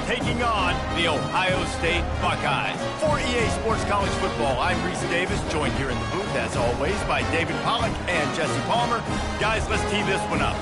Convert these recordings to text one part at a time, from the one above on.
taking on the Ohio State Buckeyes. For EA Sports College Football, I'm Reese Davis, joined here in the booth, as always, by David Pollack and Jesse Palmer. Guys, let's tee this one up.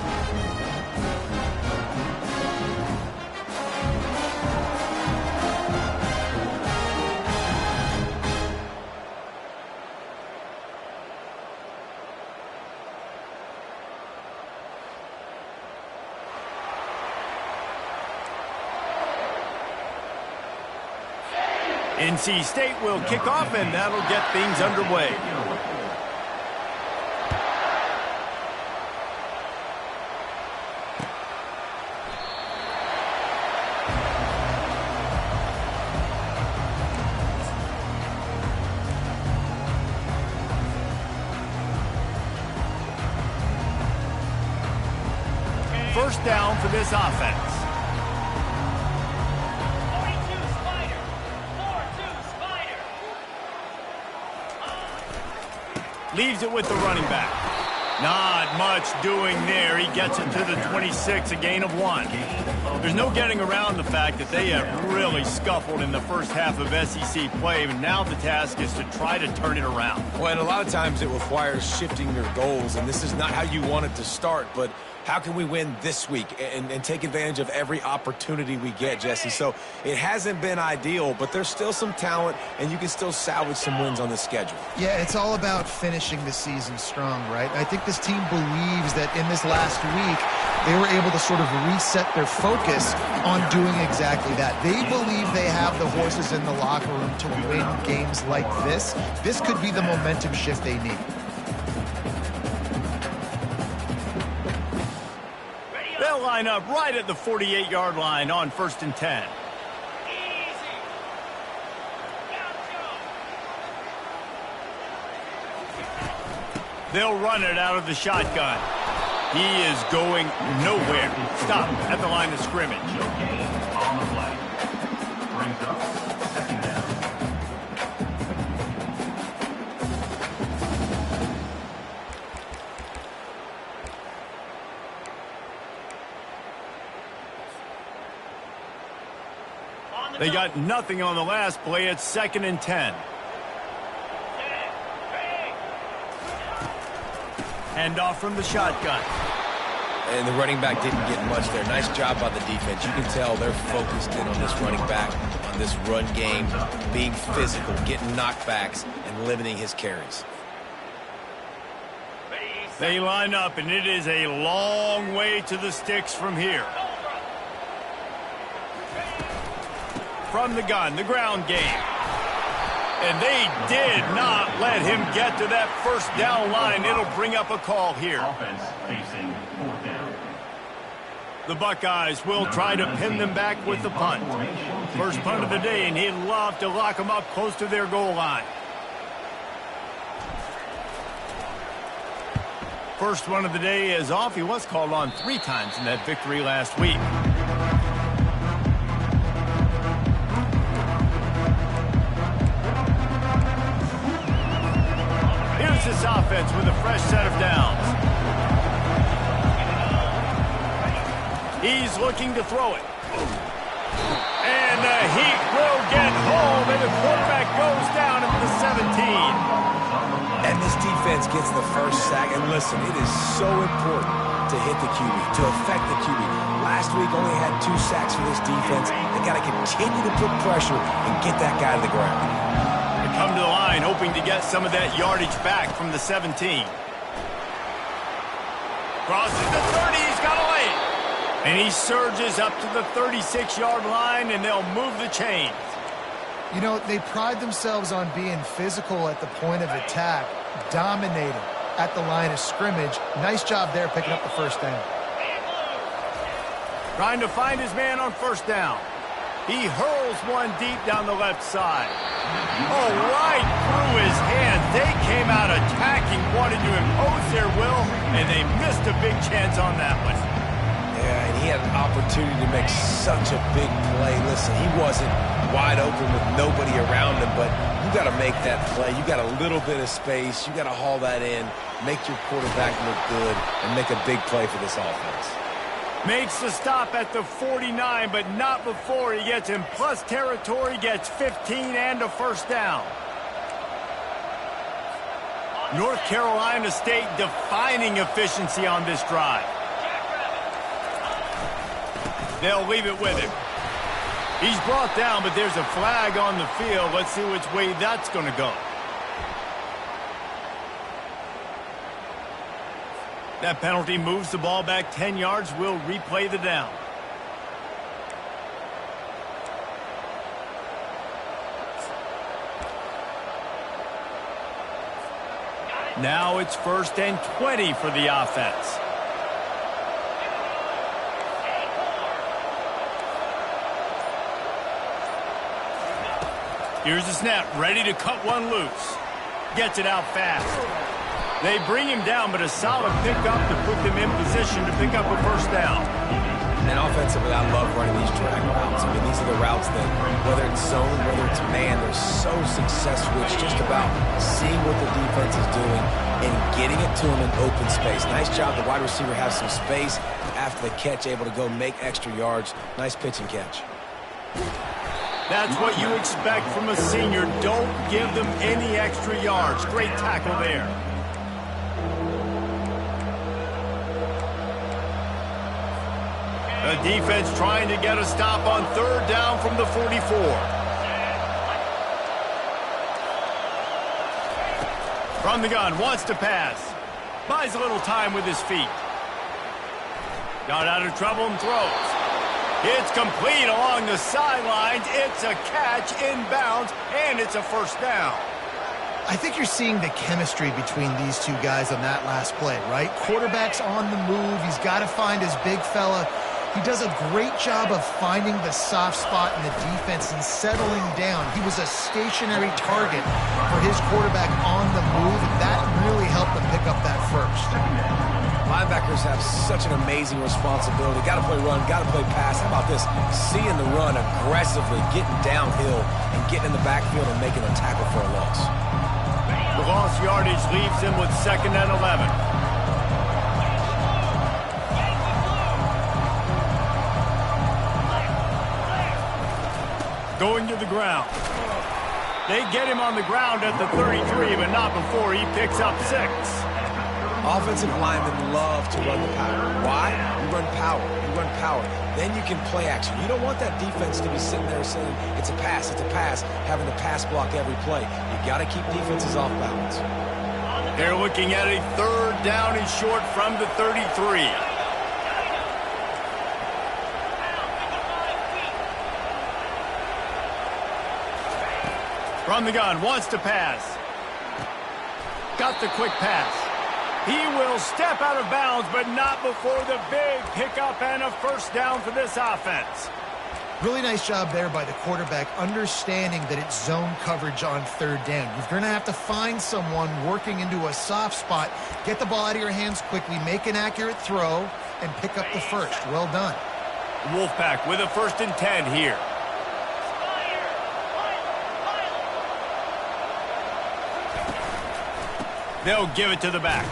NC State will kick off, and that'll get things underway. First down for this offense. Leaves it with the running back. Not much doing there. He gets it to the 26, a gain of 1. There's no getting around the fact that they have really scuffled in the first half of SEC play, and now the task is to try to turn it around. Well, and a lot of times it requires shifting your goals, and this is not how you want it to start, but how can we win this week and take advantage of every opportunity we get, Jesse? So it hasn't been ideal, but there's still some talent, and you can still salvage some wins on the schedule. Yeah, it's all about finishing the season strong, right? I think this team believes that in this last week, they were able to sort of reset their focus on doing exactly that. They believe they have the horses in the locker room to win games like this. This could be the momentum shift they need. They'll line up right at the 48-yard line on 1st and 10. They'll run it out of the shotgun. He is going nowhere. Stop at the line of scrimmage. On the play. Brings up 2nd down. They got nothing on the last play. It's 2nd and 10. Hand off from the shotgun. And the running back didn't get much there. Nice job by the defense. You can tell they're focused in on this running back, on this run game, being physical, getting knockbacks, and limiting his carries. They line up, and it is a long way to the sticks from here. From the gun, the ground game. And they did not let him get to that 1st down line. It'll bring up a call here. Offense facing 4th down. The Buckeyes will try to pin them back with the punt. First punt of the day, and he'd love to lock them up close to their goal line. First run of the day is off. He was called on 3 times in that victory last week. This offense with a fresh set of downs. He's looking to throw it. And the heat will get home, and the quarterback goes down at the 17. And this defense gets the first sack. And listen, it is so important to hit the QB, to affect the QB. Last week only had 2 sacks for this defense. They got to continue to put pressure and get that guy to the ground. Come to the line, hoping to get some of that yardage back from the 17. Crosses the 30, he's got a lane. And he surges up to the 36-yard line, and they'll move the chains. You know, they pride themselves on being physical at the point of attack, dominating at the line of scrimmage. Nice job there picking up the 1st down. Trying to find his man on 1st down. He hurls one deep down the left side. Oh, right through his hand. They came out attacking, wanted to impose their will, and they missed a big chance on that one. Yeah, and he had an opportunity to make such a big play. Listen, he wasn't wide open with nobody around him, but you got to make that play. You got a little bit of space. You got to haul that in, make your quarterback look good, and make a big play for this offense. Makes the stop at the 49, but not before he gets in plus territory, gets 15 and a first down. North Carolina State defining efficiency on this drive. They'll leave it with him. He's brought down, but there's a flag on the field. Let's see which way that's going to go. That penalty moves the ball back 10 yards. We'll replay the down. Now it's 1st and 20 for the offense. Here's the snap, ready to cut one loose. Gets it out fast. They bring him down, but a solid pickup to put them in position to pick up a first down. And offensively, I love running these drag routes. I mean, these are the routes that, whether it's zone, whether it's man, they're so successful. It's just about seeing what the defense is doing and getting it to them in open space. Nice job. The wide receiver has some space after the catch, able to go make extra yards. Nice pitch and catch. That's what you expect from a senior. Don't give them any extra yards. Great tackle there. The defense trying to get a stop on 3rd down from the 44. From the gun, wants to pass. Buys a little time with his feet. Got out of trouble and throws. It's complete along the sidelines. It's a catch inbounds, and it's a first down. I think you're seeing the chemistry between these two guys on that last play, right? Quarterback's on the move. He's got to find his big fella. He does a great job of finding the soft spot in the defense and settling down. He was a stationary target for his quarterback on the move, and that really helped him pick up that first. Linebackers have such an amazing responsibility. Got to play run, got to play pass. How about this? Seeing the run aggressively, getting downhill, and getting in the backfield and making a tackle for a loss. The lost yardage leaves him with 2nd and 11. Going to the ground. They get him on the ground at the 33, but not before he picks up 6. Offensive linemen love to run the power. Why? You run power. You run power. Then you can play action. You don't want that defense to be sitting there saying, it's a pass, having to pass block every play. You got to keep defenses off balance. They're looking at a 3rd down and short from the 33. From the gun, wants to pass. Got the quick pass. He will step out of bounds, but not before the big pickup and a first down for this offense. Really nice job there by the quarterback, understanding that it's zone coverage on 3rd down. You're going to have to find someone working into a soft spot, get the ball out of your hands quickly, make an accurate throw, and pick up the first. Well done. Wolfpack with a 1st and 10 here. They'll give it to the back.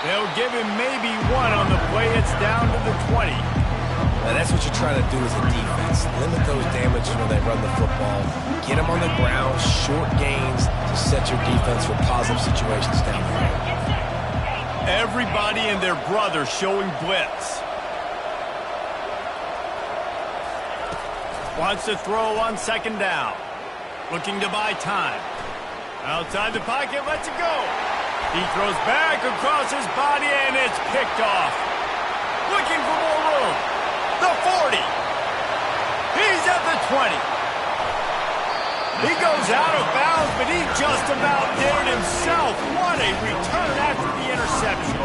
They'll give him maybe 1 on the play. It's down to the 20. Now that's what you're trying to do as a defense. Limit those damages when they run the football. Get them on the ground, short gains to set your defense for positive situations down the road. Everybody and their brother showing blitz. Wants to throw on 2nd down. Looking to buy time. Outside the pocket, lets it go. He throws back across his body, and it's picked off. Looking for more room. The 40. He's at the 20. He goes out of bounds, but he just about did it himself. What a return after the interception.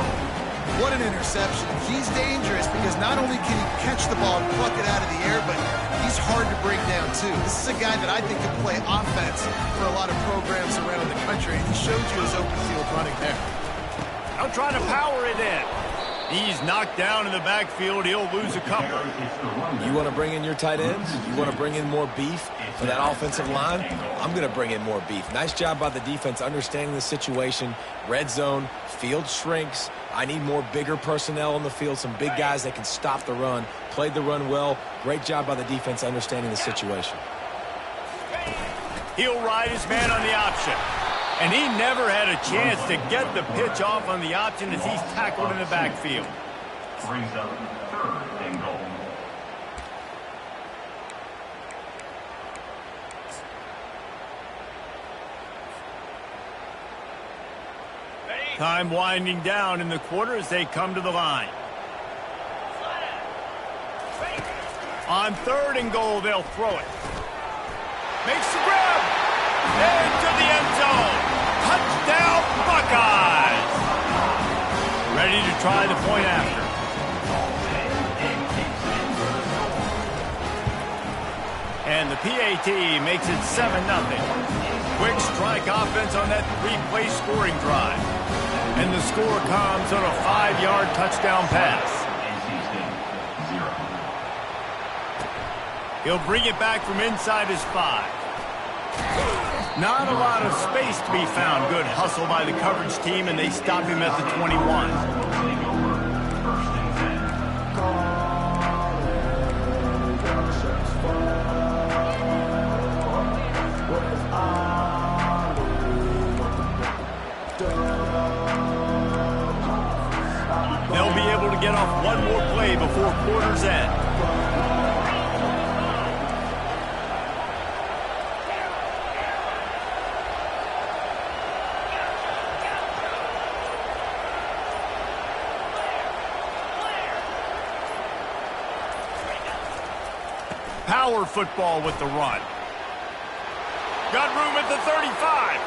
What an interception. He's dangerous because not only can he catch the ball and pluck it out of the air, but he's hard to bring down, too. This is a guy that I think can play offense for a lot of programs around the country, and he showed you his open field running there. I'm trying to power it in. He's knocked down in the backfield. He'll lose a couple. You want to bring in your tight ends? You want to bring in more beef for that offensive line? I'm going to bring in more beef. Nice job by the defense understanding the situation. Red zone, field shrinks. I need more bigger personnel on the field, some big guys that can stop the run. Played the run well. Great job by the defense understanding the situation. He'll ride his man on the option. And he never had a chance to get the pitch off on the option as he's tackled in the backfield. Brings up 3rd and goal. Time winding down in the quarter as they come to the line. On 3rd and goal, they'll throw it. Makes the grab. Into the end zone. Touchdown, Buckeyes. Ready to try the point after. And the PAT makes it 7-0. Quick strike offense on that 3-play scoring drive. And the score comes on a 5-yard touchdown pass. He'll bring it back from inside his 5. Not a lot of space to be found. Good hustle by the coverage team, and they stop him at the 21. They'll be able to get off one more play before quarter's end. Power football with the run. Got room at the 35.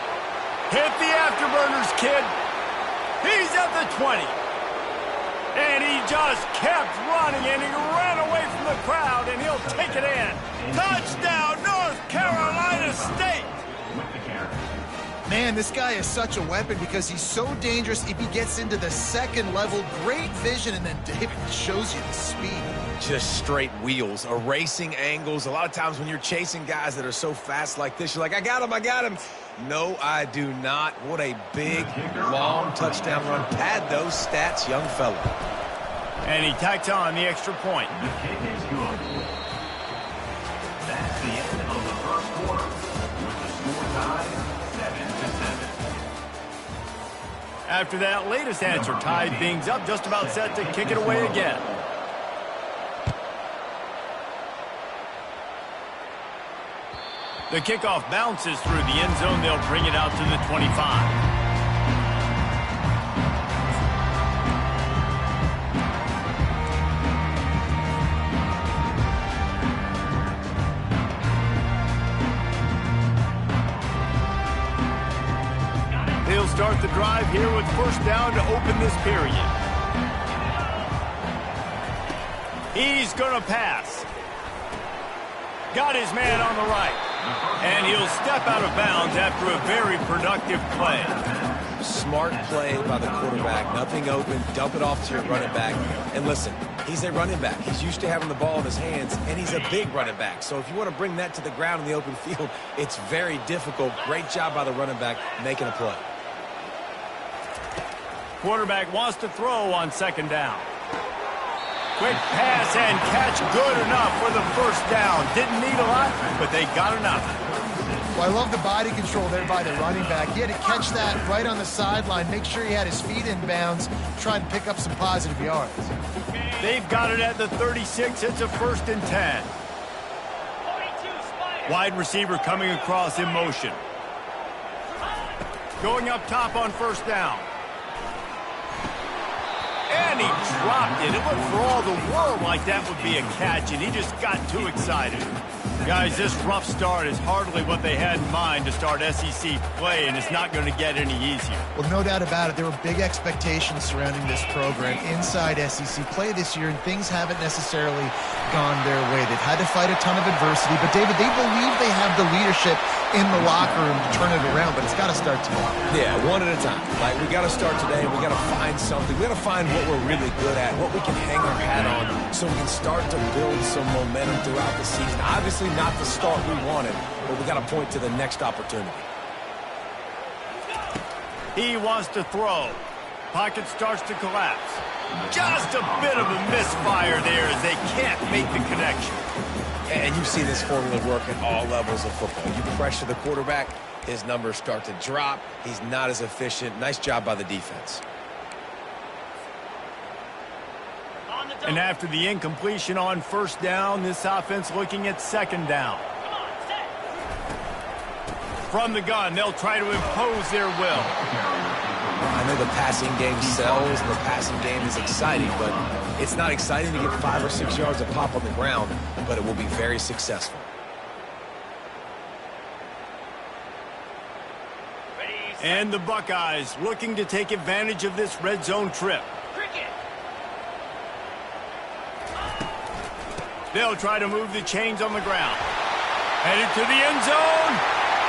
Hit the afterburners, kid. He's at the 20. And he just kept running, and he ran away from the crowd, and he'll take it in. Touchdown, North Carolina State. Man, this guy is such a weapon because he's so dangerous if he gets into the second level. Great vision, and then David shows you the speed. Just straight wheels, erasing angles. A lot of times when you're chasing guys that are so fast like this, you're like, I got him. No, I do not. What a big, long touchdown run. Pad those stats, young fella. And he tacks on the extra point. The kick is good. That's the end of the first quarter. With the score tied 7-7. After that latest answer tied things up, just about set to kick it away again. The kickoff bounces through the end zone. They'll bring it out to the 25. They'll start the drive here with first down to open this period. He's going to pass. Got his man on the right. And he'll step out of bounds after a very productive play. Smart play by the quarterback. Nothing open. Dump it off to your running back. And listen, he's a running back. He's used to having the ball in his hands, and he's a big running back. So if you want to bring that to the ground in the open field, it's very difficult. Great job by the running back making a play. Quarterback wants to throw on second down. Quick pass and catch, good enough for the first down. Didn't need a lot, but they got enough. Well, I love the body control there by the running back. He had to catch that right on the sideline, make sure he had his feet in bounds, try and pick up some positive yards. They've got it at the 36. It's a 1st and 10. Wide receiver coming across in motion. Going up top on first down. And he dropped it. It looked for all the world like that would be a catch, and he just got too excited. Guys, this rough start is hardly what they had in mind to start SEC play, and it's not going to get any easier. Well, no doubt about it. There were big expectations surrounding this program inside SEC play this year, and things haven't necessarily gone their way. They've had to fight a ton of adversity, but David, they believe they have the leadership in the locker room to turn it around, but it's got to start today. Yeah, one at a time. Like, we got to start today, and we got to find something. We got to find what what we're really good at, what we can hang our hat on so we can start to build some momentum throughout the season. Obviously not the start we wanted, but we got to point to the next opportunity. He wants to throw. Pocket starts to collapse. Just a bit of a misfire there as they can't make the connection. And you've seen this formula work at all levels of football. You pressure the quarterback, his numbers start to drop. He's not as efficient. Nice job by the defense. And after the incompletion on first down, this offense looking at second down. From the gun, they'll try to impose their will. I know the passing game sells and the passing game is exciting, but it's not exciting to get 5 or 6 yards of pop on the ground, but it will be very successful. And the Buckeyes looking to take advantage of this red zone trip. They'll try to move the chains on the ground. Headed to the end zone,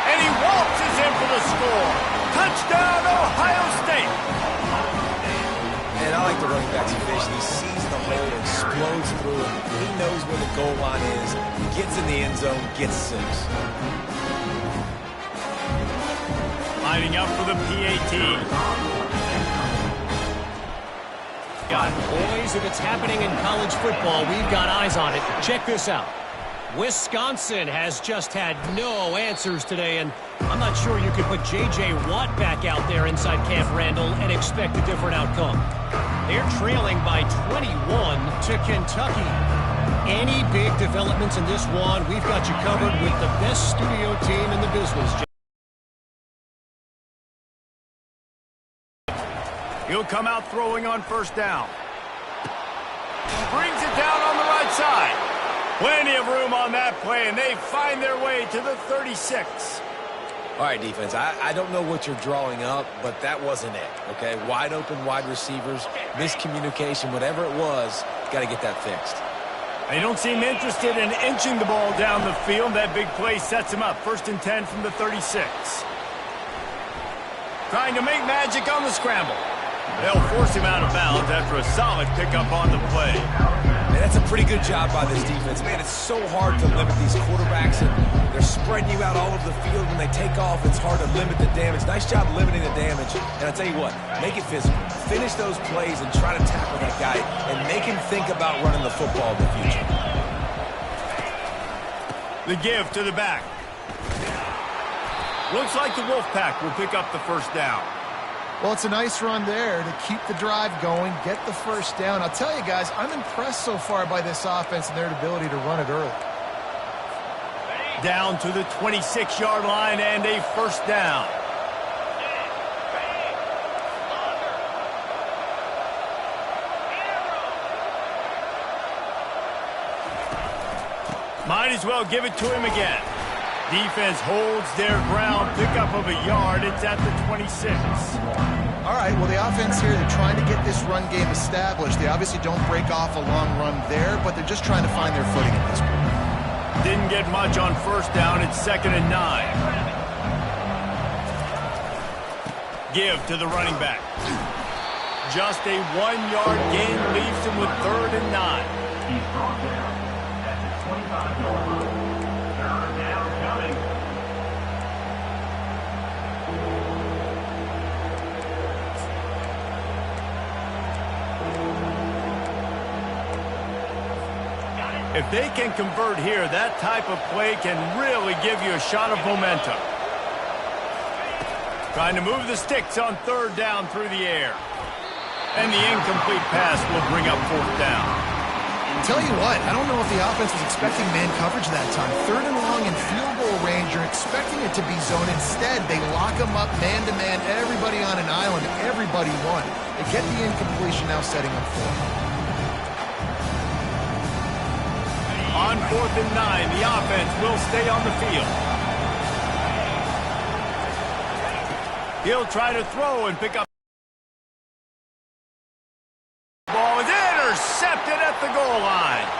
and he waltzes in for the score. Touchdown, Ohio State. And I like the running back's vision. He sees the hole, explodes through it. He knows where the goal line is, gets in the end zone, gets 6. Lining up for the PAT. Boys, if it's happening in college football, we've got eyes on it. Check this out. Wisconsin has just had no answers today, and I'm not sure you could put J.J. Watt back out there inside Camp Randall and expect a different outcome. They're trailing by 21 to Kentucky. Any big developments in this one, we've got you covered with the best studio team in the business. He'll come out throwing on first down. Brings it down on the right side. Plenty of room on that play, and they find their way to the 36. All right, defense, I don't know what you're drawing up, but that wasn't it, okay? Wide open wide receivers, miscommunication, whatever it was, got to get that fixed. They don't seem interested in inching the ball down the field. That big play sets him up. 1st and 10 from the 36. Trying to make magic on the scramble. They'll force him out of bounds after a solid pickup on the play. Man, that's a pretty good job by this defense. Man, it's so hard to limit these quarterbacks, and they're spreading you out all over the field. When they take off, it's hard to limit the damage. Nice job limiting the damage. And I'll tell you what, make it physical. Finish those plays and try to tackle that guy and make him think about running the football in the future. The give to the back. Looks like the Wolfpack will pick up the first down. Well, it's a nice run there to keep the drive going, get the first down. I'll tell you guys, I'm impressed so far by this offense and their ability to run it early. Down to the 26-yard line and a first down. Might as well give it to him again. Defense holds their ground, pickup of a yard. It's at the 26. All right, well, the offense here, they're trying to get this run game established. They obviously don't break off a long run there, but they're just trying to find their footing at this point. Didn't get much on first down. It's 2nd and 9. Give to the running back. Just a 1-yard gain leaves him with 3rd and 9. He's brought down at the 25-yard line. 3rd down coming. If they can convert here, that type of play can really give you a shot of momentum. Trying to move the sticks on 3rd down through the air. And the incomplete pass will bring up 4th down. Tell you what, I don't know if the offense was expecting man coverage that time. 3rd and long in field goal range, you're expecting it to be zone. Instead, they lock them up man-to-man, everybody on an island, everybody won. They get the incompletion, now setting up 4th. On 4th and 9, the offense will stay on the field. He'll try to throw and pick up. Ball is intercepted at the goal line.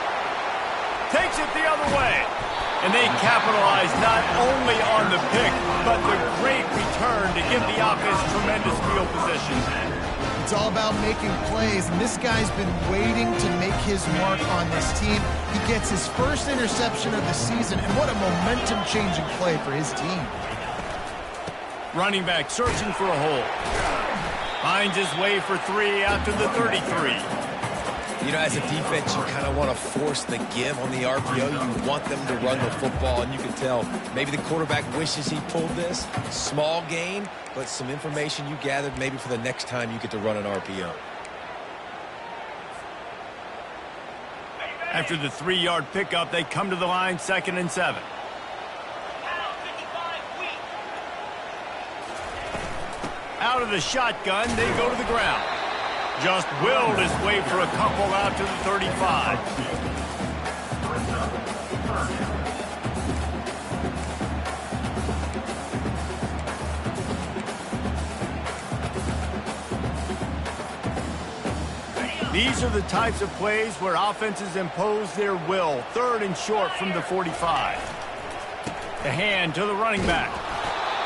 Takes it the other way. And they capitalize not only on the pick, but the great return to give the offense tremendous field position. It's all about making plays, and this guy's been waiting to make his mark on this team. He gets his first interception of the season, and what a momentum-changing play for his team. Running back searching for a hole. Finds his way for 3 out to the 33. You know, as a defense, you kind of want to force the give on the RPO. You want them to run the football, and you can tell maybe the quarterback wishes he pulled this. Small gain, but some information you gathered maybe for the next time you get to run an RPO. After the 3-yard pickup, they come to the line, 2nd and 7. Out of the shotgun, they go to the ground. Just willed his way for a couple out to the 35. These are the types of plays where offenses impose their will. 3rd and short from the 45. The hand to the running back.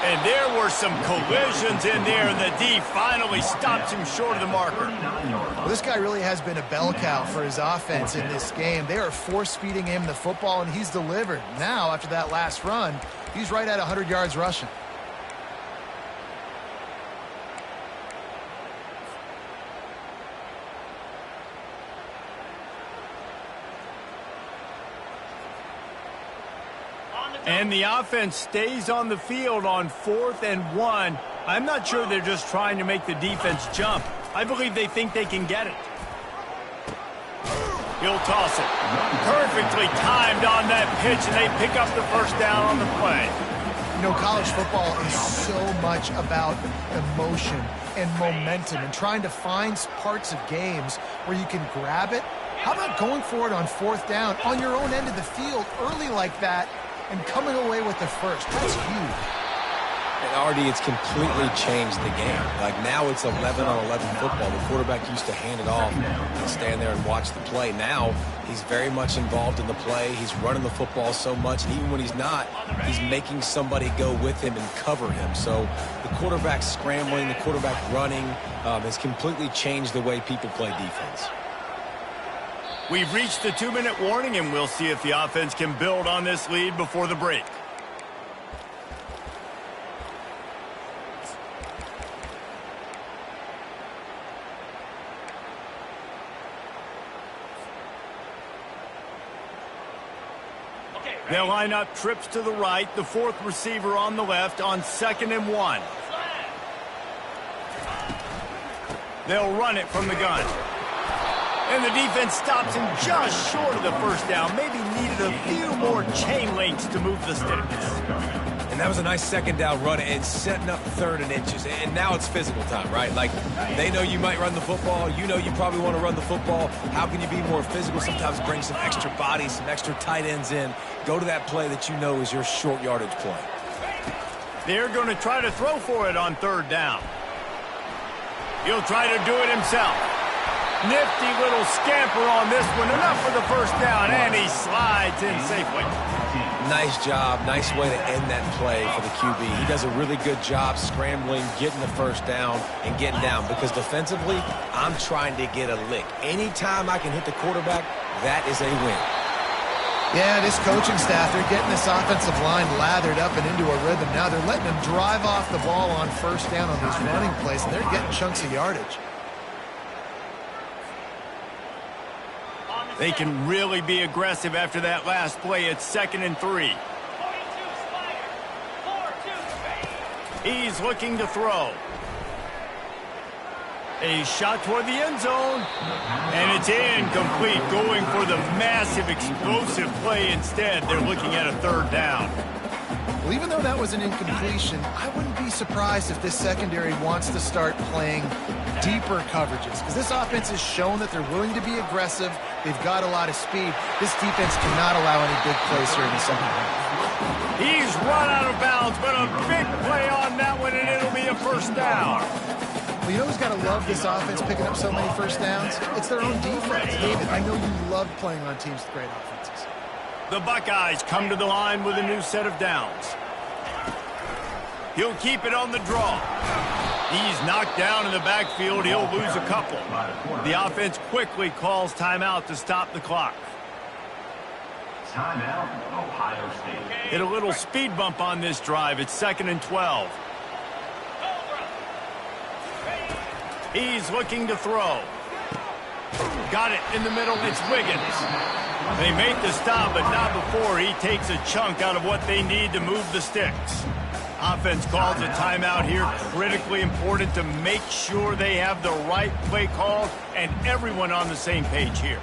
And there were some collisions in there, and the D finally stops him short of the marker. Well, this guy really has been a bell cow for his offense in this game. They are force-feeding him the football, and he's delivered. Now, after that last run, he's right at 100 yards rushing. And the offense stays on the field on 4th and 1. I'm not sure they're just trying to make the defense jump. I believe they think they can get it. He'll toss it. Perfectly timed on that pitch, and they pick up the first down on the play. You know, college football is so much about emotion and momentum and trying to find parts of games where you can grab it. How about going for it on 4th down on your own end of the field early like that and coming away with the first? That's huge. And Artie, it's completely changed the game. Like now it's 11 on 11 football. The quarterback used to hand it off and stand there and watch the play. Now he's very much involved in the play. He's running the football so much, and even when he's not, he's making somebody go with him and cover him. So the quarterback scrambling, the quarterback running has completely changed the way people play defense. We've reached the 2-minute warning, and we'll see if the offense can build on this lead before the break. They'll line up trips to the right, the 4th receiver on the left on 2nd and 1. They'll run it from the gun. And the defense stops him just short of the first down. Maybe needed a few more chain links to move the sticks. And that was a nice 2nd down run and setting up 3rd and inches. And now it's physical time, right? Like, they know you might run the football. You know you probably want to run the football. How can you be more physical? Sometimes bring some extra bodies, some extra tight ends in. Go to that play that you know is your short yardage play. They're going to try to throw for it on 3rd down. He'll try to do it himself. Nifty little scamper on this one. Enough for the first down, and he slides in safely. Nice job. Nice way to end that play for the QB. He does a really good job scrambling, getting the first down, and getting down. Because defensively, I'm trying to get a lick. Anytime I can hit the quarterback, that is a win. Yeah, this coaching staff, they're getting this offensive line lathered up and into a rhythm. Now they're letting them drive off the ball on 1st down on these running plays, and they're getting chunks of yardage. They can really be aggressive after that last play. It's 2nd and 3. He's looking to throw. A shot toward the end zone. And it's incomplete, going for the massive, explosive play instead. They're looking at a 3rd down. Well, even though that was an incompletion, I wouldn't be surprised if this secondary wants to start playing deeper coverages, because this offense has shown that they're willing to be aggressive. They've got a lot of speed. This defense cannot allow any big plays here in the second half. He's run out of bounds, but a big play on that one, and it'll be a first down. Well, you know who's got to love this offense picking up so many first downs? It's their own defense. David, I know you love playing on teams with great offenses. The Buckeyes come to the line with a new set of downs. He'll keep it on the draw. He's knocked down in the backfield. He'll lose a couple. The offense quickly calls timeout to stop the clock. Timeout, Ohio State. Hit a little speed bump on this drive. It's 2nd and 12. He's looking to throw. Got it in the middle. It's Wiggins. They make the stop, but not before he takes a chunk out of what they need to move the sticks. Offense calls a timeout here. Critically important to make sure they have the right play call and everyone on the same page here.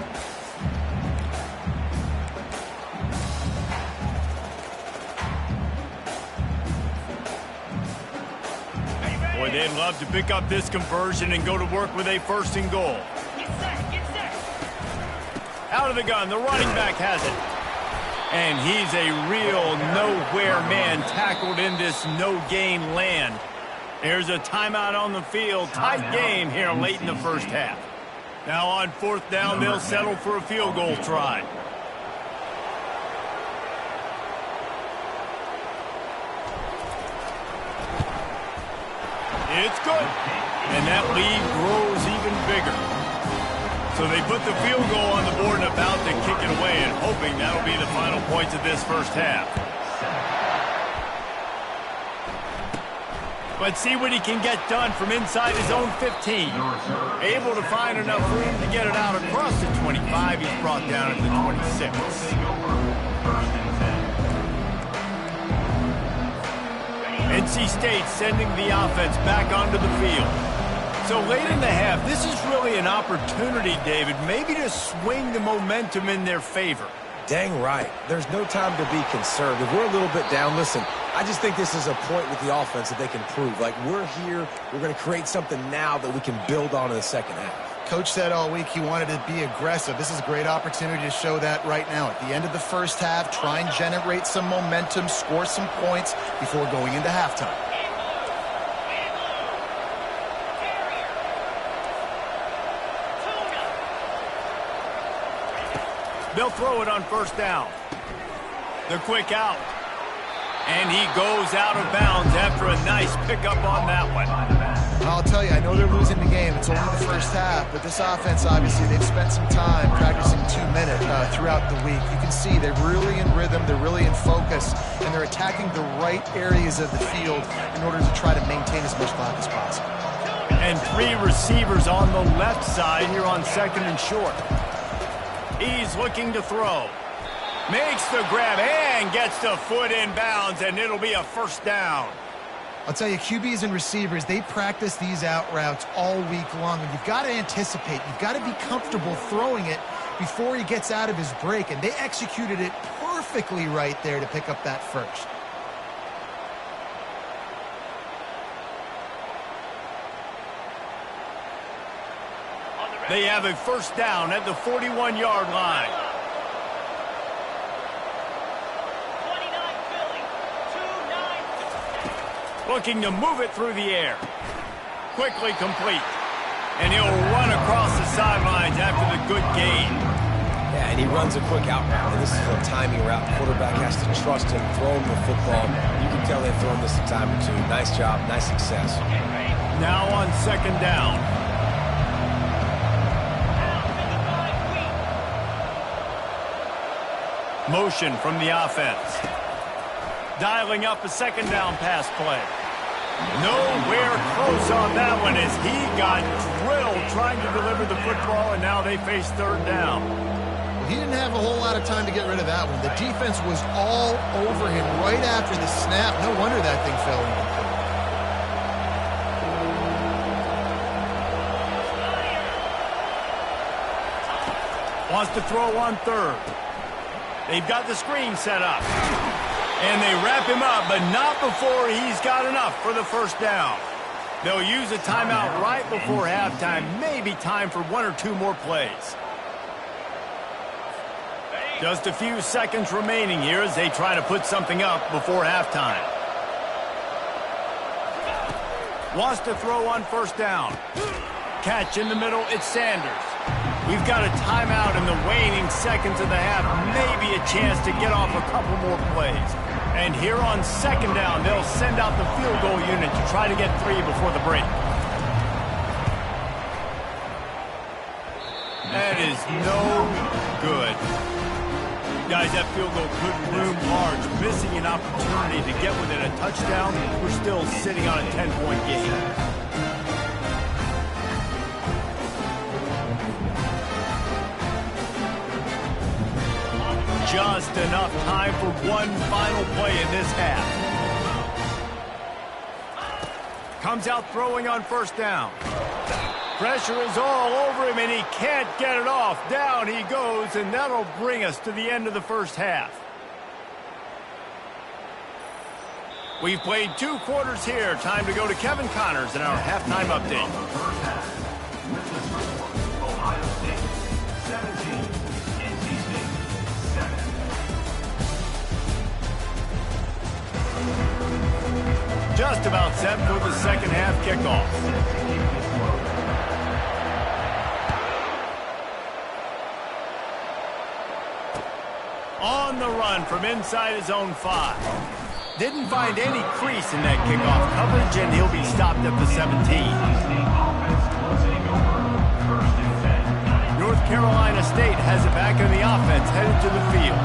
Boy, they'd love to pick up this conversion and go to work with a 1st and goal. Out of the gun, the running back has it. And he's a real nowhere man tackled in this no-gain land. There's a timeout on the field. Tight game here late in the first half. Now on 4th down, they'll settle for a field goal try. It's good. And that lead grows even bigger. So they put the field goal on the board and about to kick it away, and hoping that'll be the final points of this first half. Let's see what he can get done from inside his own 15. Able to find enough room to get it out across the 25. He's brought down at the 26. NC State sending the offense back onto the field. So late in the half, this is really an opportunity, David, maybe to swing the momentum in their favor. Dang right. There's no time to be concerned. If we're a little bit down, listen, I just think this is a point with the offense that they can prove. Like, we're here, we're going to create something now that we can build on in the second half. Coach said all week he wanted to be aggressive. This is a great opportunity to show that right now. At the end of the first half, try and generate some momentum, score some points before going into halftime. They'll throw it on 1st down. The quick out. And he goes out of bounds after a nice pickup on that one. I'll tell you, I know they're losing the game. It's only the first half, but this offense, obviously, they've spent some time practicing 2-minute throughout the week. You can see they're really in rhythm, they're really in focus, and they're attacking the right areas of the field in order to try to maintain as much clock as possible. And 3 receivers on the left side here on 2nd and short. He's looking to throw. Makes the grab and gets the foot in bounds, and it'll be a 1st down. I'll tell you, QBs and receivers, they practice these out routes all week long, and you've got to anticipate. You've got to be comfortable throwing it before he gets out of his break, and they executed it perfectly right there to pick up that first. They have a 1st down at the 41-yard line. Looking to move it through the air. Quickly complete. And he'll run across the sidelines after the good gain. Yeah, and he runs a quick out route, and this is a timing route. The quarterback has to trust him, throw him the football. You can tell they've thrown this a time or two. Nice job, nice success. Now on 2nd down. Motion from the offense. Dialing up a 2nd down pass play. Nowhere close on that one as he got drilled trying to deliver the football, and now they face 3rd down. Well, he didn't have a whole lot of time to get rid of that one. The defense was all over him right after the snap. No wonder that thing fell incomplete. Wants to throw on 3rd. They've got the screen set up. And they wrap him up, but not before he's got enough for the 1st down. They'll use a timeout right before halftime. Maybe time for 1 or 2 more plays. Just a few seconds remaining here as they try to put something up before halftime. Wants to throw on 1st down. Catch in the middle, it's Sanders. We've got a timeout in the waning seconds of the half. Maybe a chance to get off a couple more plays. And here on second down, they'll send out the field goal unit to try to get 3 before the break. That is no good. Guys, that field goal could loom large. Missing an opportunity to get within a touchdown. We're still sitting on a 10-point game. Just enough time for one final play in this half. Comes out throwing on first down. Pressure is all over him, and he can't get it off. Down he goes, and that'll bring us to the end of the first half. We've played 2 quarters here. Time to go to Kevin Connors in our halftime update. Ohio State 17, NC State 7. Just about set for the second half kickoff. On the run from inside his own 5. Didn't find any crease in that kickoff coverage, and he'll be stopped at the 17. North Carolina State has it back in the offense, headed to the field.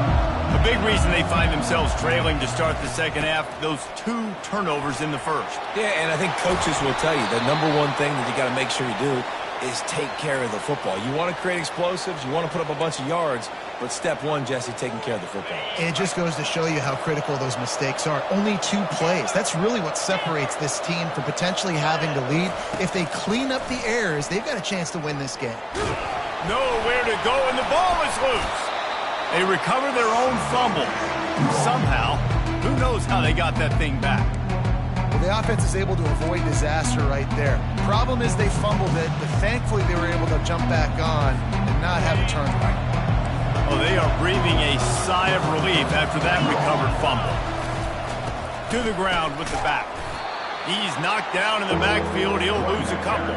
A big reason they find themselves trailing to start the second half, those 2 turnovers in the first. Yeah, and I think coaches will tell you the number one thing that you got to make sure you do is take care of the football. You want to create explosives, you want to put up a bunch of yards, but step 1, Jesse, taking care of the football. It just goes to show you how critical those mistakes are. Only 2 plays. That's really what separates this team from potentially having to lead. If they clean up the errors, they've got a chance to win this game. Nowhere to go, and the ball is loose. They recover their own fumble. Somehow, who knows how they got that thing back. Well, the offense is able to avoid disaster right there. Problem is they fumbled it, but thankfully they were able to jump back on and not have a turnover. Oh, they are breathing a sigh of relief after that recovered fumble. To the ground with the back. He's knocked down in the backfield. He'll lose a couple.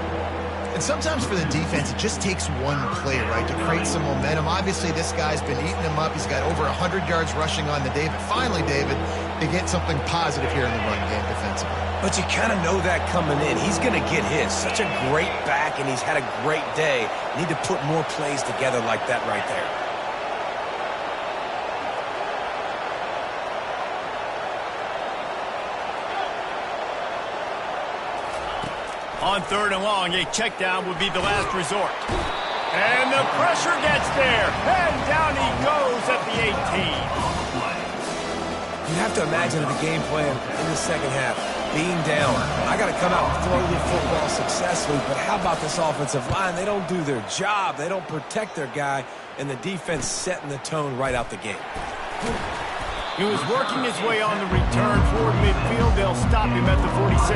And sometimes for the defense, it just takes one play, right, to create some momentum. Obviously, this guy's been eating him up. He's got over 100 yards rushing on the day. But finally, David, they get something positive here in the run game defensively. But you kind of know that coming in. He's going to get his. Such a great back, and he's had a great day. Need to put more plays together like that right there. On 3rd and long, a check down would be the last resort. And the pressure gets there. And down he goes at the 18. You have to imagine the game plan in the second half. Being down, I got to come out and throw the football successfully, but how about this offensive line? They don't do their job. They don't protect their guy, and the defense setting the tone right out the gate. He was working his way on the return toward midfield. They'll stop him at the 46.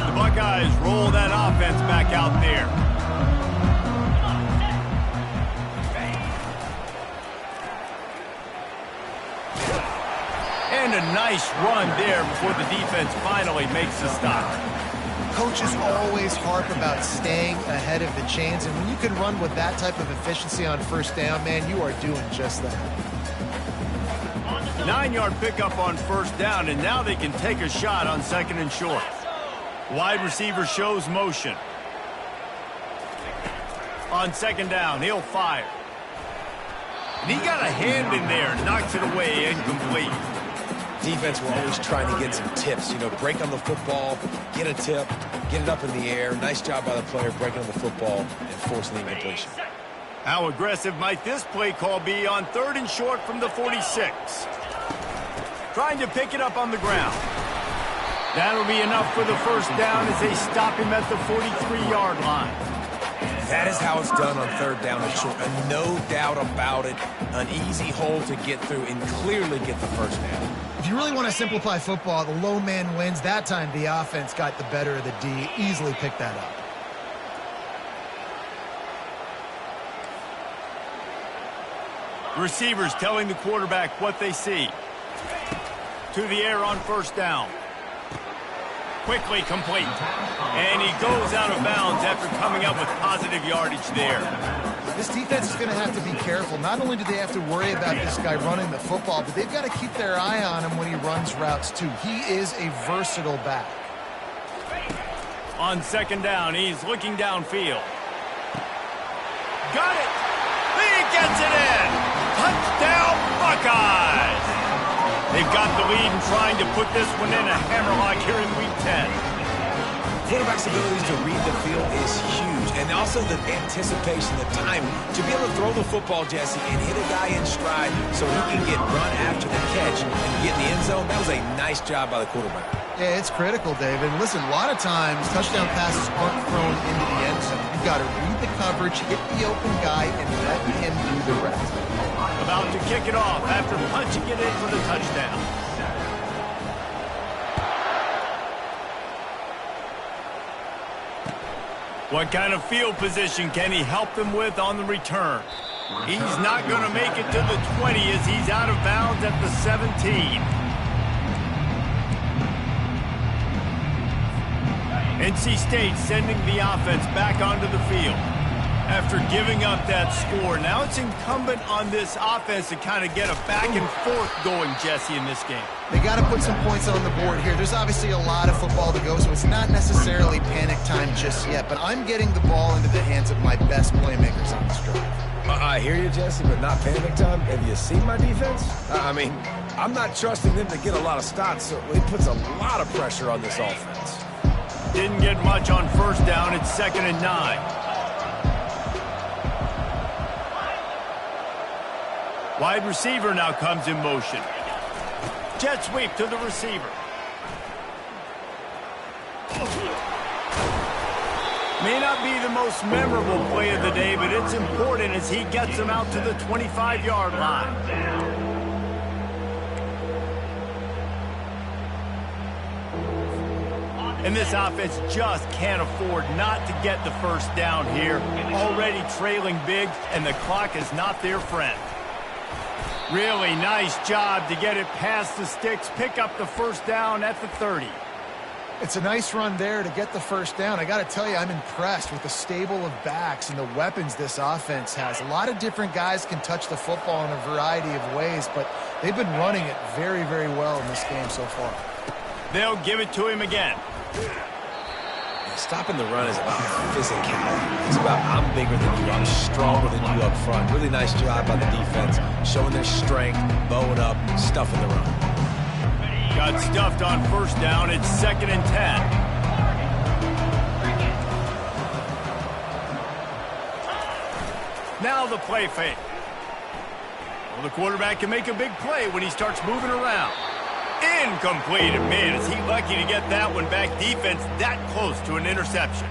The Buckeyes roll that offense back out there. And a nice run there before the defense finally makes the stop. Coaches always harp about staying ahead of the chains, and when you can run with that type of efficiency on first down, man, you are doing just that. 9-yard pickup on first down, and now they can take a shot on 2nd and short. Wide receiver shows motion. On 2nd down, he'll fire. And he got a hand in there, knocks it away, incomplete. Defense will always trying to get some tips, you know, break on the football, get a tip, get it up in the air. Nice job by the player breaking on the football and forcing the incompletion. How aggressive might this play call be on 3rd and short from the 46? Trying to pick it up on the ground. That'll be enough for the first down as they stop him at the 43-yard line. That is how it's done on 3rd down and short. And no doubt about it, an easy hole to get through and clearly get the first down. If you really want to simplify football, the low man wins. That time the offense got the better of the D. Easily picked that up. Receivers telling the quarterback what they see. To the air on first down. Quickly complete. And he goes out of bounds after coming up with positive yardage there. This defense is going to have to be careful. Not only do they have to worry about this guy running the football, but they've got to keep their eye on him when he runs routes too. He is a versatile back. On second down, he's looking downfield. Got it! He gets it in! Touchdown, Buckeyes! They've got the lead and trying to put this one in a hammerlock here in Week 10. Quarterback's abilities to read the field is huge, and also the anticipation, the time to be able to throw the football, Jesse, and hit a guy in stride so he can get run after the catch and get in the end zone. That was a nice job by the quarterback. Yeah, it's critical, David. Listen, a lot of times touchdown passes aren't thrown into the end zone. You've got to read the coverage, hit the open guy, and let him do the rest. About to kick it off after punching it in for the touchdown. What kind of field position can he help them with on the return? He's not going to make it to the 20 as he's out of bounds at the 17. NC State sending the offense back onto the field. After giving up that score, now it's incumbent on this offense to kind of get a back and forth going, Jesse, in this game. They got to put some points on the board here. There's obviously a lot of football to go, so it's not necessarily panic time just yet, but I'm getting the ball into the hands of my best playmakers on this drive. I hear you, Jesse, but not panic time. Have you seen my defense? I mean, I'm not trusting them to get a lot of stops, so it puts a lot of pressure on this offense. Didn't get much on first down. It's 2nd and 9. Wide receiver now comes in motion. Jet sweep to the receiver. May not be the most memorable play of the day, but it's important as he gets him out to the 25-yard line. And this offense just can't afford not to get the first down here. Already trailing big, and the clock is not their friend. Really nice job to get it past the sticks, pick up the first down at the 30. It's a nice run there to get the first down. I got to tell you, I'm impressed with the stable of backs and the weapons this offense has. A lot of different guys can touch the football in a variety of ways, but they've been running it very, very well in this game so far. They'll give it to him again. Stopping the run is about physicality. It's about I'm bigger than you, I'm stronger than you up front. Really nice job by the defense, showing their strength, bowing up, stuffing the run. Got stuffed on first down. It's 2nd and 10. Now the play fake. Well, the quarterback can make a big play when he starts moving around. Incomplete. And man, is he lucky to get that one back. Defense that close to an interception.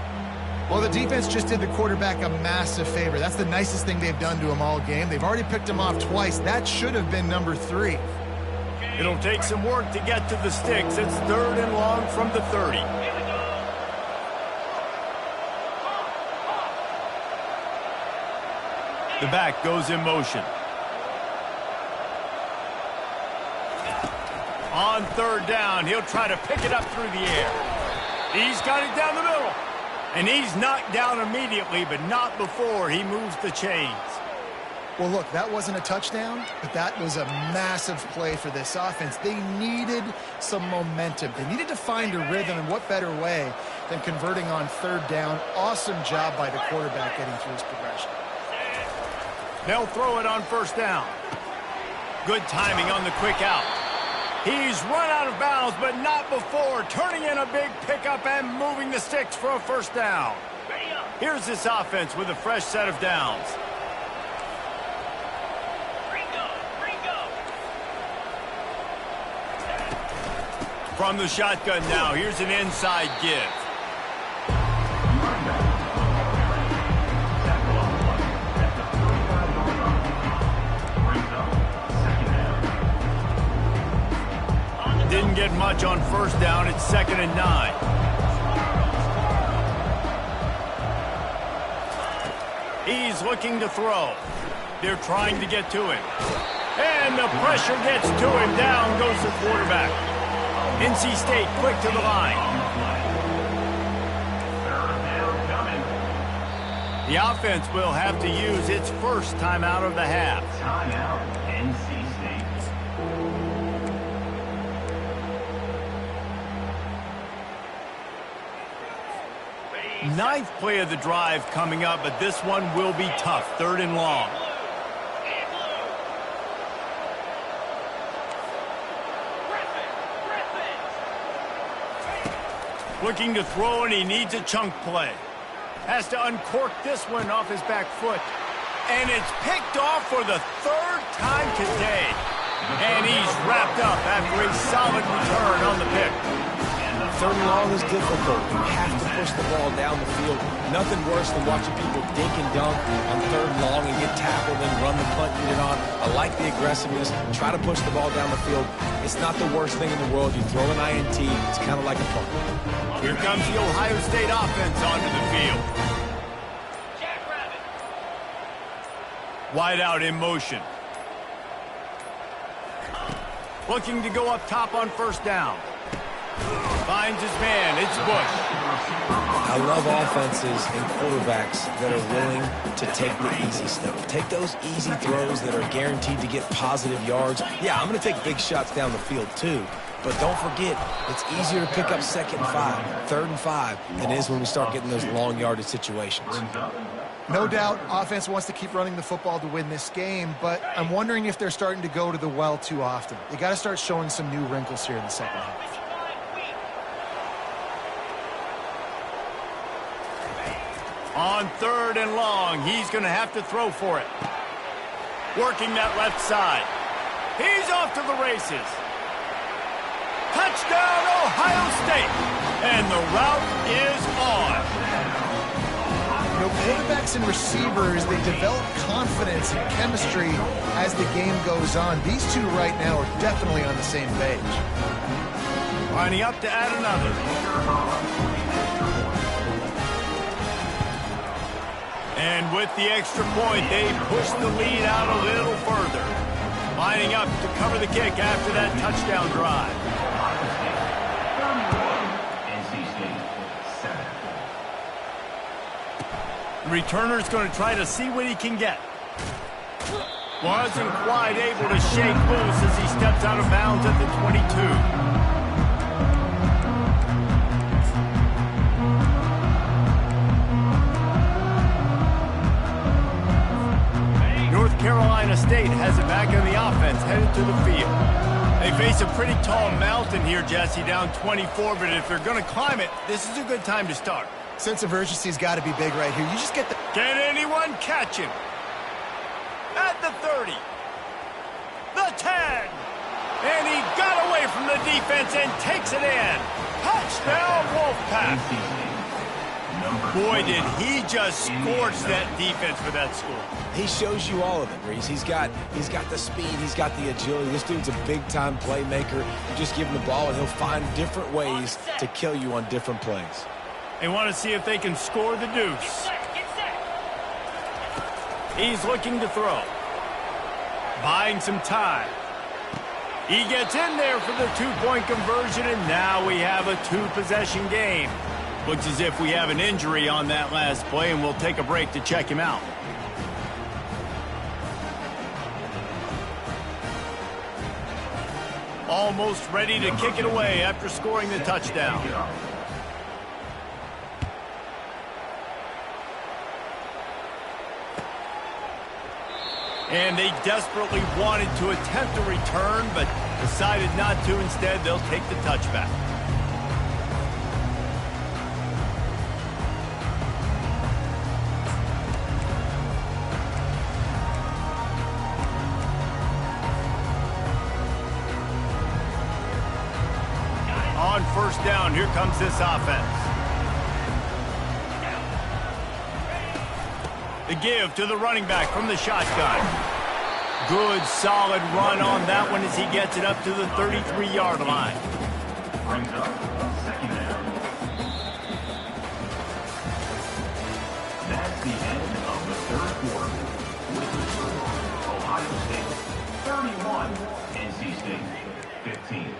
Well, the defense just did the quarterback a massive favor. That's the nicest thing they've done to him all game. They've already picked him off twice. That should have been number 3. It'll take some work to get to the sticks. It's 3rd and long from the 30. The back goes in motion. On 3rd down, he'll try to pick it up through the air. He's got it down the middle. And he's knocked down immediately, but not before he moves the chains. Well, look, that wasn't a touchdown, but that was a massive play for this offense. They needed some momentum. They needed to find a rhythm, and what better way than converting on 3rd down. Awesome job by the quarterback getting through his progression. They'll throw it on 1st down. Good timing on the quick out. He's run out of bounds, but not before turning in a big pickup and moving the sticks for a 1st down. Here's this offense with a fresh set of downs. From the shotgun now, here's an inside give. Didn't get much on 1st down. It's 2nd and 9. He's looking to throw. They're trying to get to him. And the pressure gets to him. Down goes the quarterback. NC State quick to the line. The offense will have to use its first timeout of the half. Timeout, NC State. Ninth play of the drive coming up, but this one will be tough. 3rd and long. Looking to throw, and he needs a chunk play. Has to uncork this one off his back foot. And it's picked off for the 3rd time today. And he's wrapped up after a solid return on the pick. 3rd and long is difficult. You have to push the ball down the field. Nothing worse than watching people dink and dunk on 3rd and long and get tackled and run the punt unit on. I like the aggressiveness. Try to push the ball down the field. It's not the worst thing in the world. You throw an INT, it's kind of like a punt. Here comes the Ohio State offense onto the field. Wide out in motion. Looking to go up top on 1st down. Finds his man. It's Bush. I love offenses and quarterbacks that are willing to take the easy stuff. Take those easy throws that are guaranteed to get positive yards. Yeah, I'm going to take big shots down the field too. But don't forget, it's easier to pick up 2nd and 5, 3rd and 5 than it is when we start getting those long yardage situations. No doubt, offense wants to keep running the football to win this game, but I'm wondering if they're starting to go to the well too often. They got to start showing some new wrinkles here in the 2nd half. On 3rd and long, he's going to have to throw for it. Working that left side. He's off to the races. Touchdown, Ohio State. And the route is on. You know, quarterbacks and receivers, they develop confidence and chemistry as the game goes on. These two right now are definitely on the same page. Lining up to add another. And with the extra point, they push the lead out a little further. Lining up to cover the kick after that touchdown drive. The returner's going to try to see what he can get. Wasn't quite able to shake loose as he steps out of bounds at the 22. North Carolina State has it back in the offense, headed to the field. They face a pretty tall mountain here, Jesse, down 24, but if they're going to climb it, this is a good time to start. Sense of urgency's got to be big right here. You just get the... Can anyone catch him? At the 30. The 10. And he got away from the defense and takes it in. Touchdown, Wolfpack. Boy, did he just scorch that defense for that score. He shows you all of it, Reese. He's got the speed, he's got the agility. This dude's a big-time playmaker. You just give him the ball, and he'll find different ways to kill you on different plays. They want to see if they can score the deuce. He's looking to throw. Buying some time. He gets in there for the two-point conversion, and now we have a two-possession game. Looks as if we have an injury on that last play, and we'll take a break to check him out. Almost ready to kick it away after scoring the touchdown. And they desperately wanted to attempt a return, but decided not to. Instead, they'll take the touchback. On 1st down, here comes this offense. The give to the running back from the shotgun. Good, solid run on that one as he gets it up to the 33-yard line. Brings up 2nd down. That's the end of the 3rd quarter. With the score, Ohio State 31, NC State 15.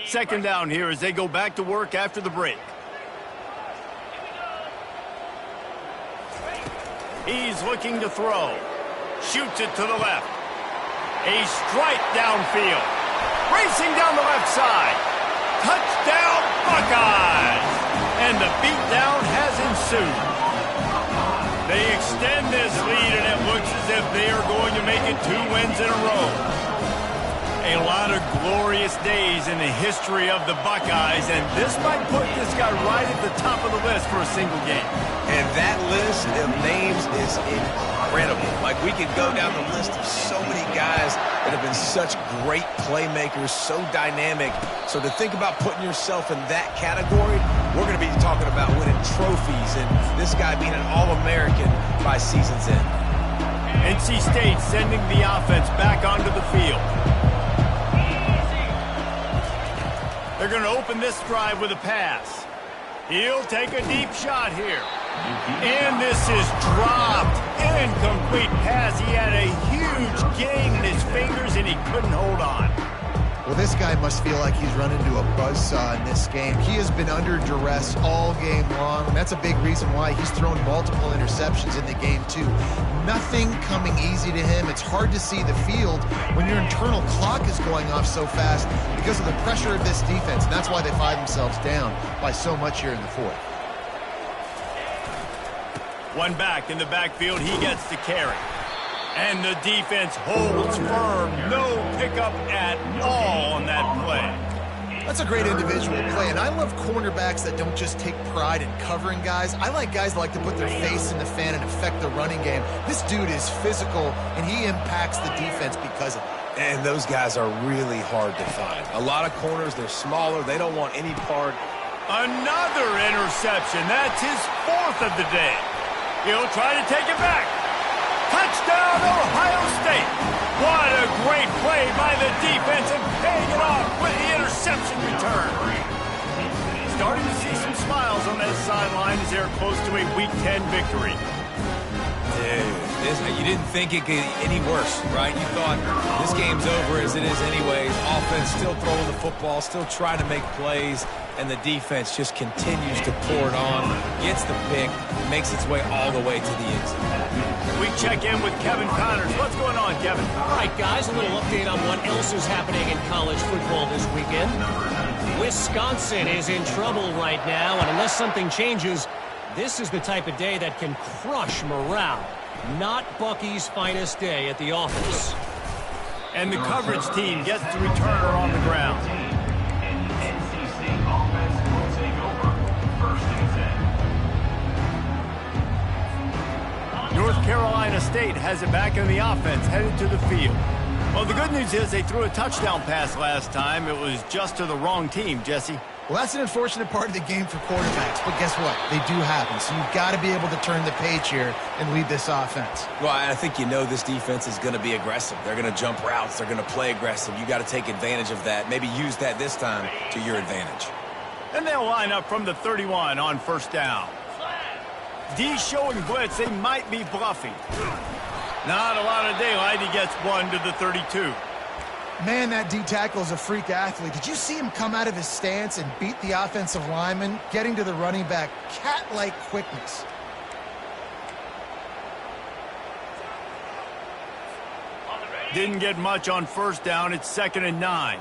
Second down here as they go back to work after the break. He's looking to throw. Shoots it to the left. A strike downfield. Racing down the left side. Touchdown, Buckeyes! And the beatdown has ensued. They extend this lead, and it looks as if they are going to make it 2 wins in a row. A lot of glorious days in the history of the Buckeyes, and this might put this guy right at the top of the list for a single game. And that list of names is incredible. Like, we could go down the list of so many guys that have been such great playmakers, so dynamic. So to think about putting yourself in that category, we're going to be talking about winning trophies and this guy being an All-American by season's end. NC State sending the offense back onto the field. They're going to open this drive with a pass. He'll take a deep shot here. And this is dropped. Incomplete pass. He had a huge gain in his fingers, and he couldn't hold on. Well, this guy must feel like he's run into a buzzsaw in this game. He has been under duress all game long, and that's a big reason why he's thrown multiple interceptions in the game, too. Nothing coming easy to him. It's hard to see the field when your internal clock is going off so fast because of the pressure of this defense, and that's why they find themselves down by so much here in the fourth. One back in the backfield. He gets to carry. And the defense holds firm. No pickup at all on that play. That's a great individual play, and I love cornerbacks that don't just take pride in covering guys. I like guys that like to put their face in the fan and affect the running game. This dude is physical, and he impacts the defense because of it. And those guys are really hard to find. A lot of corners, they're smaller. They don't want any part. Another interception. That's his 4th of the day. He'll try to take it back. Touchdown, Ohio State. What a great play by the defense and paying it off with the interception return. Starting to see some smiles on that sideline as they're close to a Week 10 victory. Dude, you didn't think it could get any worse, right? You thought this game's over as it is anyways. Offense still throwing the football, still trying to make plays, and the defense just continues to pour it on, gets the pick, makes its way all the way to the end zone. We check in with Kevin Connors. What's going on, Kevin? All right, guys, a little update on what else is happening in college football this weekend. Wisconsin is in trouble right now, and unless something changes, this is the type of day that can crush morale. Not Bucky's finest day at the office. And the coverage team gets the returner on the ground. And the NC State offense will take over. 1st and 10. North Carolina State has it back in the offense, headed to the field. Well, the good news is they threw a touchdown pass last time. It was just to the wrong team, Jesse. Well, that's an unfortunate part of the game for quarterbacks, but guess what? They do happen, so you've got to be able to turn the page here and lead this offense. Well, I think you know this defense is going to be aggressive. They're going to jump routes. They're going to play aggressive. You got to take advantage of that. Maybe use that this time to your advantage. And they'll line up from the 31 on 1st down. D showing blitz. They might be bluffing. Not a lot of daylight. He gets 1 to the 32. Man, that D tackle is a freak athlete. Did you see him come out of his stance and beat the offensive lineman, getting to the running back? Cat-like quickness. Didn't get much on 1st down. It's 2nd and 9.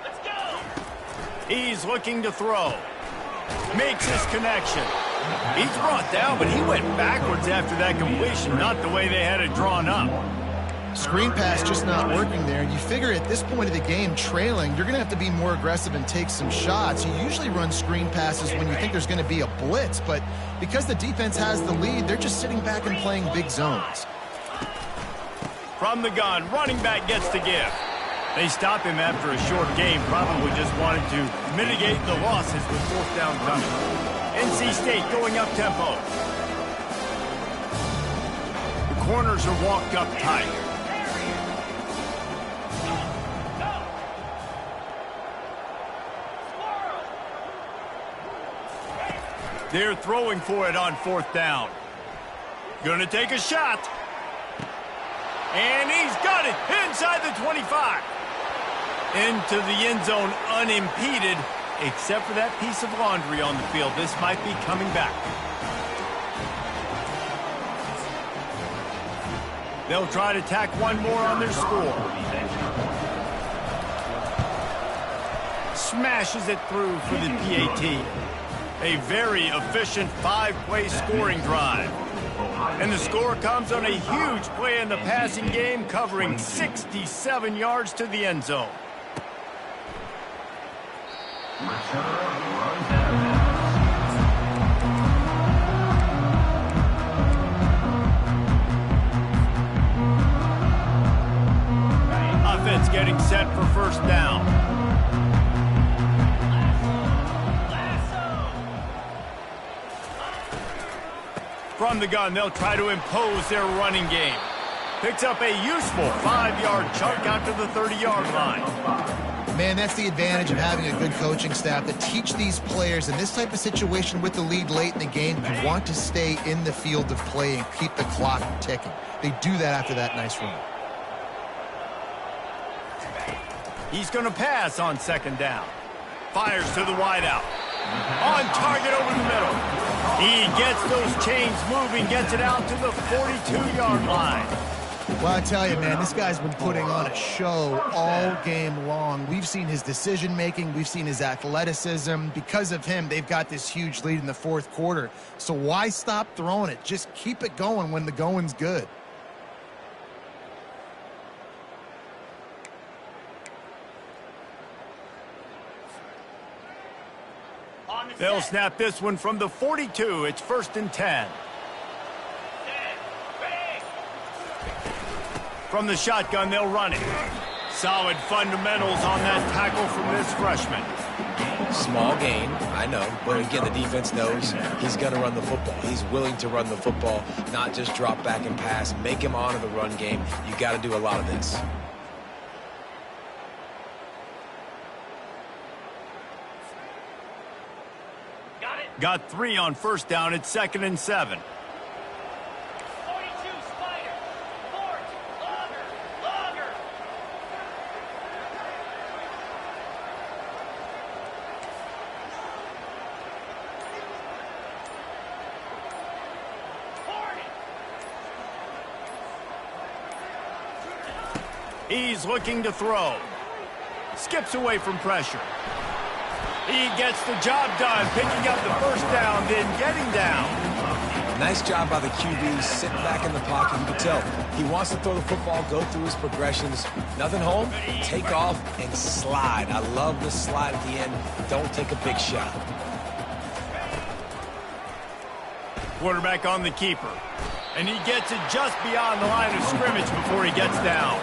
Let's go. He's looking to throw. Makes his connection. He's brought down, but he went backwards after that completion, not the way they had it drawn up. Screen pass just not working there. You figure at this point of the game, trailing, you're going to have to be more aggressive and take some shots. You usually run screen passes when you think there's going to be a blitz, but because the defense has the lead, they're just sitting back and playing big zones. From the gun, running back gets to give. They stop him after a short game, probably just wanted to mitigate the losses with 4th down coming. NC State going up tempo. The corners are walked up tight. They're throwing for it on 4th down. Gonna take a shot. And he's got it inside the 25. Into the end zone unimpeded, except for that piece of laundry on the field. This might be coming back. They'll try to tack one more on their score. Smashes it through for the PAT. A very efficient 5-play scoring drive. And the score comes on a huge play in the passing game, covering 67 yards to the end zone. Offense getting set for first down. From the gun, they'll try to impose their running game. Picks up a useful 5-yard chunk out to the 30-yard line. Man, that's the advantage of having a good coaching staff that teach these players in this type of situation with the lead late in the game. You want to stay in the field of play and keep the clock ticking. They do that after that nice run. He's going to pass on second down. Fires to the wideout. On target over the middle. He gets those chains moving, gets it out to the 42-yard line. Well, I tell you, man, this guy's been putting on a show all game long. We've seen his decision-making. We've seen his athleticism. Because of him, they've got this huge lead in the fourth quarter. So why stop throwing it? Just keep it going when the going's good. They'll snap this one from the 42. It's 1st and 10. From the shotgun, they'll run it. Solid fundamentals on that tackle from this freshman. Small gain, I know, but again, the defense knows he's going to run the football. He's willing to run the football, not just drop back and pass. Make him honor the run game. You got to do a lot of this. Got 3 on first down. It's 2nd and 7. 42, Spider. Fort, longer. He's looking to throw. Skips away from pressure. He gets the job done, picking up the first down, then getting down. Nice job by the QB, sitting back in the pocket. You can tell he wants to throw the football, go through his progressions. Nothing home, take off, and slide. I love the slide at the end. Don't take a big shot. Quarterback on the keeper. And he gets it just beyond the line of scrimmage before he gets down.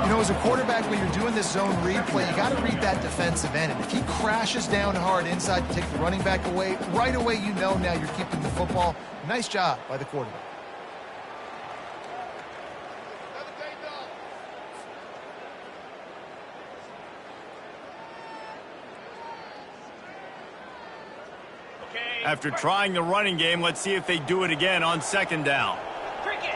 You know, as a quarterback, when you're doing this zone read play, you got to read that defensive end. And if he crashes down hard inside to take the running back away, right away you know now you're keeping the football. Nice job by the quarterback. After trying the running game, let's see if they do it again on second down. Cricket.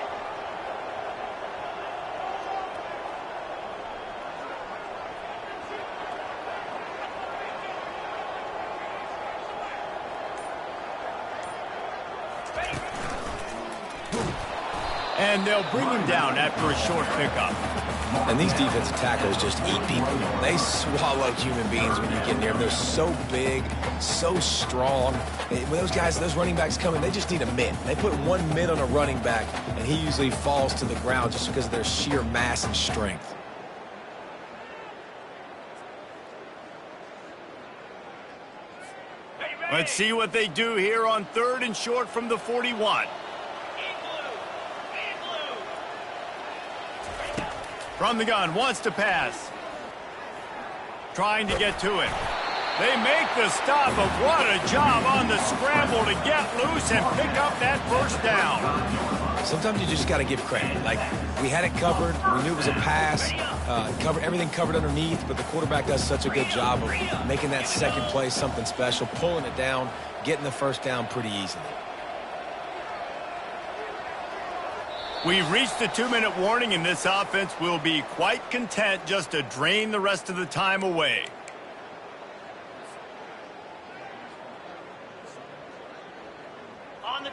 And they'll bring him down after a short pickup. And these defensive tackles just eat people. They swallow human beings when you get near them. They're so big, so strong. When those guys, those running backs come in, they just need a mid. They put one mid on a running back, and he usually falls to the ground just because of their sheer mass and strength. Let's see what they do here on 3rd and short from the 41. From the gun, wants to pass. Trying to get to it. They make the stop, but what a job on the scramble to get loose and pick up that first down. Sometimes you just got to give credit. Like, we had it covered. We knew it was a pass. Everything covered underneath, but the quarterback does such a good job of making that second play something special, pulling it down, getting the first down pretty easily. We've reached the 2-minute warning, and this offense will be quite content just to drain the rest of the time away.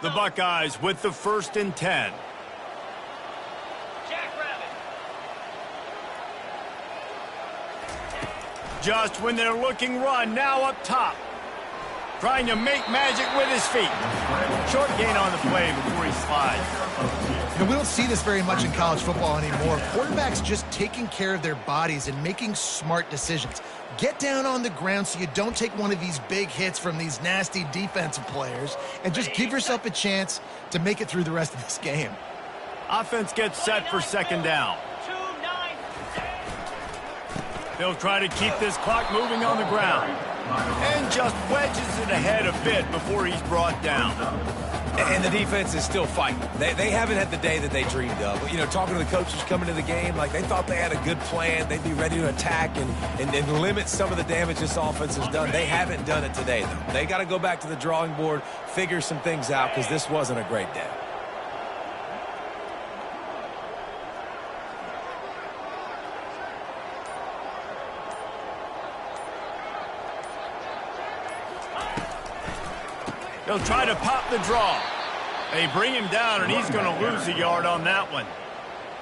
The Buckeyes with the 1st and 10. Jackrabbit. Just when they're looking run, now up top. Trying to make magic with his feet. Short gain on the play before he slides. And we don't see this very much in college football anymore. Quarterbacks just taking care of their bodies and making smart decisions. Get down on the ground so you don't take one of these big hits from these nasty defensive players and just give yourself a chance to make it through the rest of this game. Offense gets set for 2nd down. 2-9. They'll try to keep this clock moving on the ground. And just wedges it ahead a bit before he's brought down. And the defense is still fighting. They haven't had the day that they dreamed of. But, you know, talking to the coaches coming to the game, like they thought they had a good plan. They'd be ready to attack and limit some of the damage this offense has done. They haven't done it today, though. They got to go back to the drawing board, figure some things out, because this wasn't a great day. They'll try to pop the draw. They bring him down, and he's going to lose a yard on that one.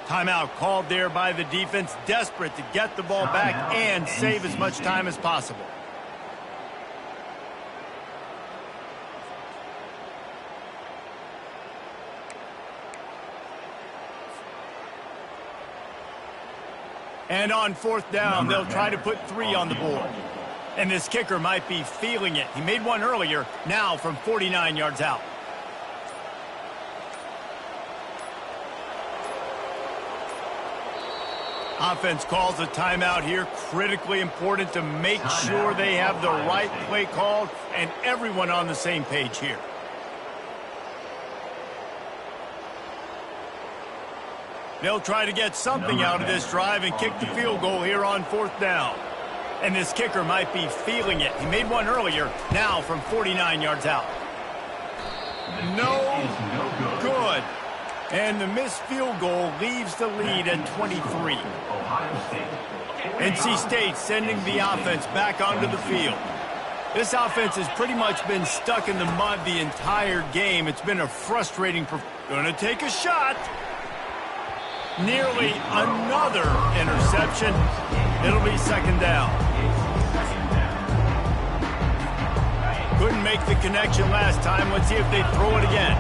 Timeout called there by the defense, desperate to get the ball back and save as much time as possible. And on 4th down, they'll try to put 3 on the board. And this kicker might be feeling it. He made one earlier, now from 49 yards out. Offense calls a timeout here. Critically important to make sure they have the right play called and everyone on the same page here. They'll try to get something out of this drive and kick the field goal here on 4th down. And this kicker might be feeling it. He made one earlier, now from 49 yards out. No good. And the missed field goal leaves the lead at 23. NC State sending the offense back onto the field. This offense has pretty much been stuck in the mud the entire game. It's been a frustrating Going to take a shot. Nearly another interception. It'll be 2nd down. Couldn't make the connection last time. Let's see if they throw it again.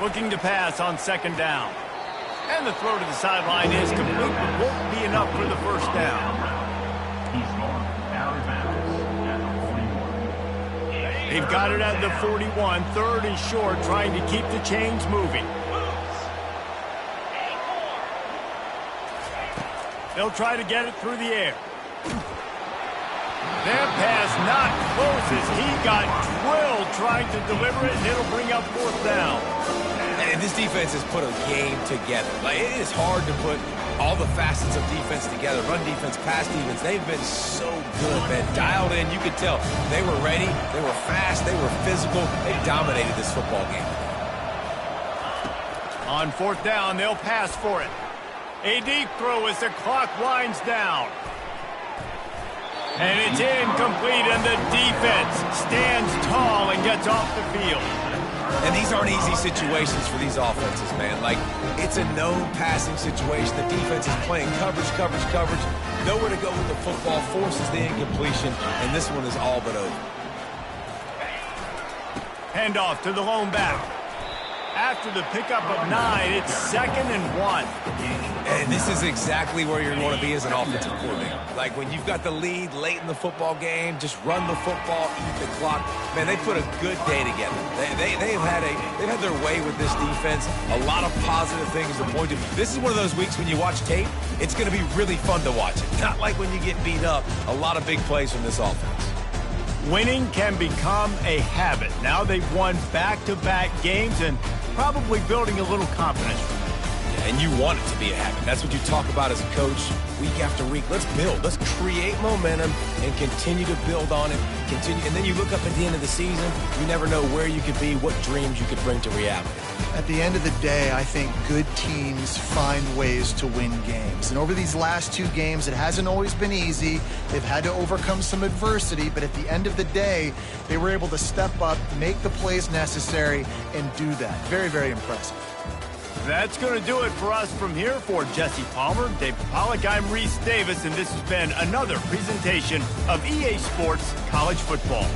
Looking to pass on 2nd down. And the throw to the sideline is complete, but won't be enough for the 1st down. They've got it at the 41, 3rd and short, trying to keep the chains moving. They'll try to get it through the air. That pass not closes. He got drilled trying to deliver it, and it'll bring up 4th down. And this defense has put a game together. Like, it is hard to put all the facets of defense together. Run defense, pass defense. They've been so good, man. Dialed in. You could tell they were ready. They were fast. They were physical. They dominated this football game. On 4th down, they'll pass for it. A deep throw as the clock winds down. And it's incomplete, and the defense stands tall and gets off the field. And these aren't easy situations for these offenses, man. Like, it's a known passing situation. The defense is playing coverage. Nowhere to go with the football, forces the incompletion, and this one is all but over. Handoff to the lone back. After the pickup of 9, it's 2nd and 1. And this is exactly where you're going to be as an offensive coordinator. Like, when you've got the lead late in the football game, just run the football, eat the clock. Man, they put a good day together. They've had their way with this defense. A lot of positive things to point to. This is one of those weeks when you watch tape, it's going to be really fun to watch it. Not like when you get beat up. A lot of big plays from this offense. Winning can become a habit. Now they've won back-to-back games and probably building a little confidence. and you want it to be a habit. That's what you talk about as a coach week after week. Let's build. Let's create momentum and continue to build on it. Continue, and then you look up at the end of the season, you never know where you could be, what dreams you could bring to reality. At the end of the day, I think good teams find ways to win games. And over these last 2 games, it hasn't always been easy. They've had to overcome some adversity, but at the end of the day, they were able to step up, make the plays necessary, and do that. Very, very impressive. That's going to do it for us from here. For Jesse Palmer, Dave Pollack, I'm Reese Davis, and this has been another presentation of EA Sports College Football.